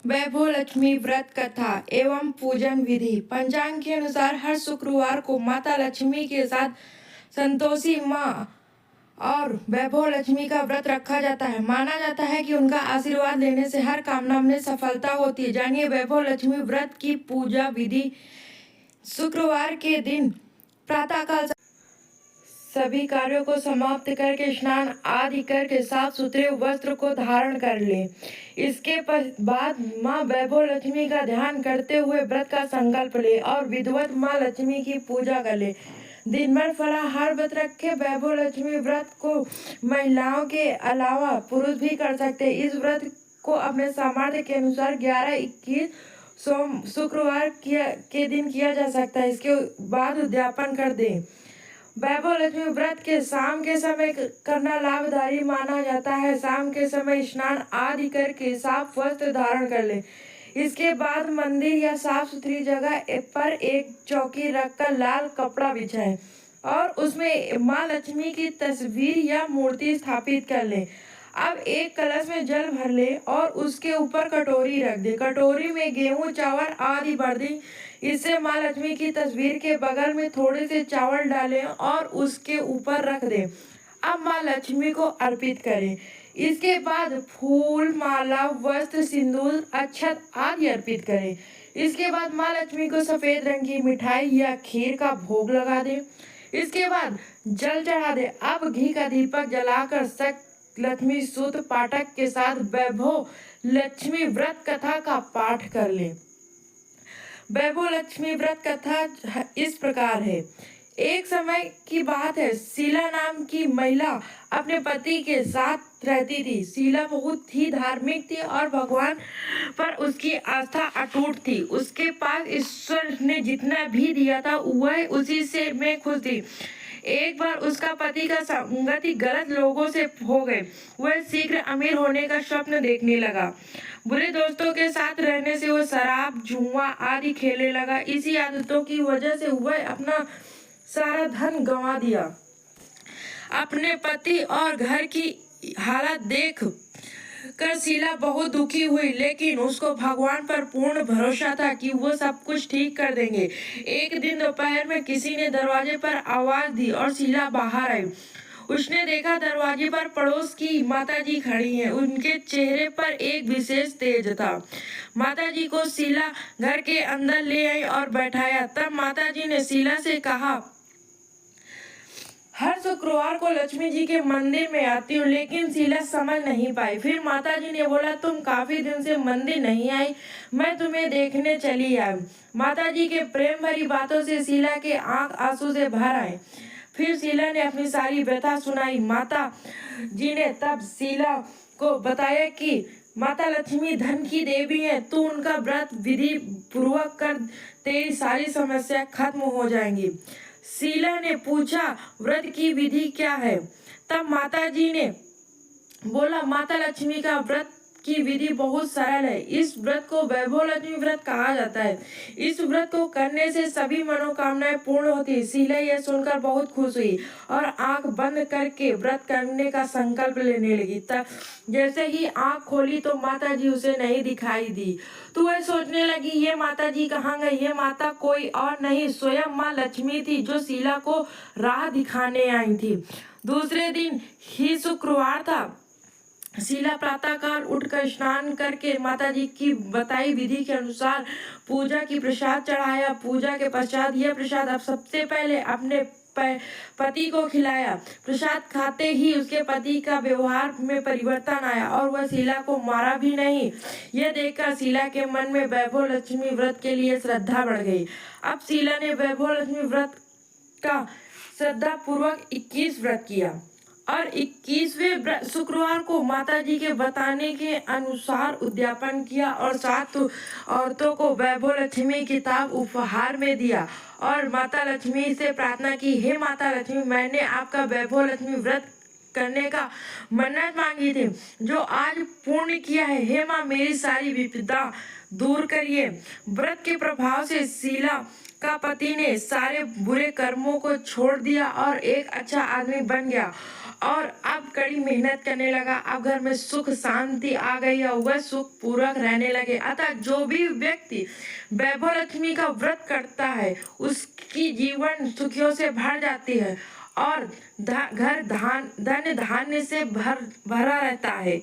वैभव लक्ष्मी व्रत कथा एवं पूजन विधि। पंचांग के अनुसार हर शुक्रवार को माता लक्ष्मी के साथ संतोषी माँ और वैभव लक्ष्मी का व्रत रखा जाता है। माना जाता है कि उनका आशीर्वाद लेने से हर कामना में सफलता होती है। जानिए वैभव लक्ष्मी व्रत की पूजा विधि। शुक्रवार के दिन प्रातःकाल सभी कार्यों को समाप्त करके स्नान आदि करके साफ सुथरे वस्त्र को धारण कर ले। इसके बाद माँ वैभव लक्ष्मी का ध्यान करते हुए व्रत का संकल्प ले और विधिवत माँ लक्ष्मी की पूजा कर ले। दिन भर फलाहार व्रत रखे। वैभव लक्ष्मी व्रत को महिलाओं के अलावा पुरुष भी कर सकते हैं। इस व्रत को अपने सामर्थ्य के अनुसार 11, 21 शुक्रवार के दिन किया जा सकता है। इसके बाद उद्यापन कर दें। वैभव लक्ष्मी व्रत के शाम के समय करना लाभदायी माना जाता है। शाम के समय स्नान आदि करके साफ वस्त्र धारण कर ले। इसके बाद मंदिर या साफ सुथरी जगह पर एक चौकी रखकर लाल कपड़ा बिछाएं और उसमें माँ लक्ष्मी की तस्वीर या मूर्ति स्थापित कर ले। अब एक कलश में जल भर ले और उसके ऊपर कटोरी रख दे। कटोरी में गेहूं चावल आदि भर दी। इससे माँ लक्ष्मी की तस्वीर के बगल में थोड़े से चावल डालें और उसके ऊपर रख दें। अब माँ लक्ष्मी को अर्पित करें। इसके बाद फूल, माला, वस्त्र, सिंदूर, अक्षत आदि अर्पित करें। इसके बाद माँ लक्ष्मी को सफेद रंग की मिठाई या खीर का भोग लगा दें। इसके बाद जल चढ़ा दे। अब घी का दीपक जलाकर सक लक्ष्मी सूत्र पाठक के साथ वैभव लक्ष्मी व्रत कथा का पाठ कर ले। वैभव लक्ष्मी व्रत कथा इस प्रकार है। एक समय की बात है, शीला नाम की महिला अपने पति के साथ रहती थी। शीला बहुत ही धार्मिक थी और भगवान पर उसकी आस्था अटूट थी। उसके पास ईश्वर ने जितना भी दिया था वह उसी से में खुश थी। एक बार उसका पति का संगति गलत लोगों से हो गए। वह शीघ्र अमीर होने का स्वप्न देखने लगा। बुरे दोस्तों के साथ रहने से वह शराब, जुआ आदि खेलने लगा। इसी आदतों की वजह से वह अपना सारा धन गंवा दिया। अपने पति और घर की हालत देख कर शीला बहुत दुखी हुई, लेकिन उसको भगवान पर पूर्ण भरोसा था कि वो सब कुछ ठीक कर देंगे। एक दिन दोपहर में किसी ने दरवाजे पर आवाज दी और शीला बाहर आई। उसने देखा दरवाजे पर पड़ोस की माताजी खड़ी हैं। उनके चेहरे पर एक विशेष तेज था। माताजी को शीला घर के अंदर ले आई और बैठाया। तब माताजी ने शीला से कहा, हर शुक्रवार को लक्ष्मी जी के मंदिर में आती हूँ, लेकिन शीला समझ नहीं पाई। फिर माताजी ने बोला, तुम काफी दिन से मंदिर नहीं आई, मैं तुम्हें देखने चली आई। माताजी के प्रेम भरी बातों से शीला के आंख आंसू से भर आए। फिर शीला ने अपनी सारी व्यथा सुनाई। माता जी ने तब शीला को बताया कि माता लक्ष्मी धन की देवी है, तू उनका व्रत विधि पूर्वक कर, तेरी सारी समस्या खत्म हो जाएंगी। शीला ने पूछा, व्रत की विधि क्या है? तब माता जी ने बोला, माता लक्ष्मी का व्रत की विधि बहुत सरल है। इस व्रत को वैभव लक्ष्मी व्रत कहा जाता है। इस व्रत को करने से सभी मनोकामनाएं पूर्ण होती है। शीला यह सुनकर बहुत खुश हुई और आंख बंद करके व्रत करने का संकल्प लेने लगी। तब जैसे ही आंख खोली तो माता जी उसे नहीं दिखाई दी। तो वह सोचने लगी, ये माता जी कहाँ गई? ये माता कोई और नहीं, स्वयं माँ लक्ष्मी थी जो शीला को राह दिखाने आई थी। दूसरे दिन ही शुक्रवार था। शीला प्रातःकाल उठकर स्नान करके माताजी की बताई विधि के अनुसार पूजा की प्रसाद चढ़ाया। पूजा के पश्चात यह प्रसाद अब सबसे पहले अपने पति को खिलाया। प्रसाद खाते ही उसके पति का व्यवहार में परिवर्तन आया और वह शीला को मारा भी नहीं। यह देखकर शीला के मन में वैभव लक्ष्मी व्रत के लिए श्रद्धा बढ़ गई। अब शीला ने वैभव लक्ष्मी व्रत का श्रद्धा पूर्वक 21 व्रत किया और 21वें शुक्रवार को माताजी के बताने के अनुसार उद्यापन किया और 7 औरतों को वैभव लक्ष्मी किताब उपहार में दिया और माता लक्ष्मी से प्रार्थना की, हे माता लक्ष्मी, मैंने आपका वैभव लक्ष्मी व्रत करने का मन्नत मांगी थी जो आज पूर्ण किया है। हे माँ, मेरी सारी विपदा दूर करिए। व्रत के प्रभाव से शीला का पति ने सारे बुरे कर्मों को छोड़ दिया और एक अच्छा आदमी बन गया और अब कड़ी मेहनत करने लगा। अब घर में सुख शांति आ गई और वह सुख पूर्वक रहने लगे। अतः जो भी व्यक्ति वैभव लक्ष्मी का व्रत करता है उसकी जीवन सुखियों से भर जाती है और घर धन धान्य से भरा रहता है।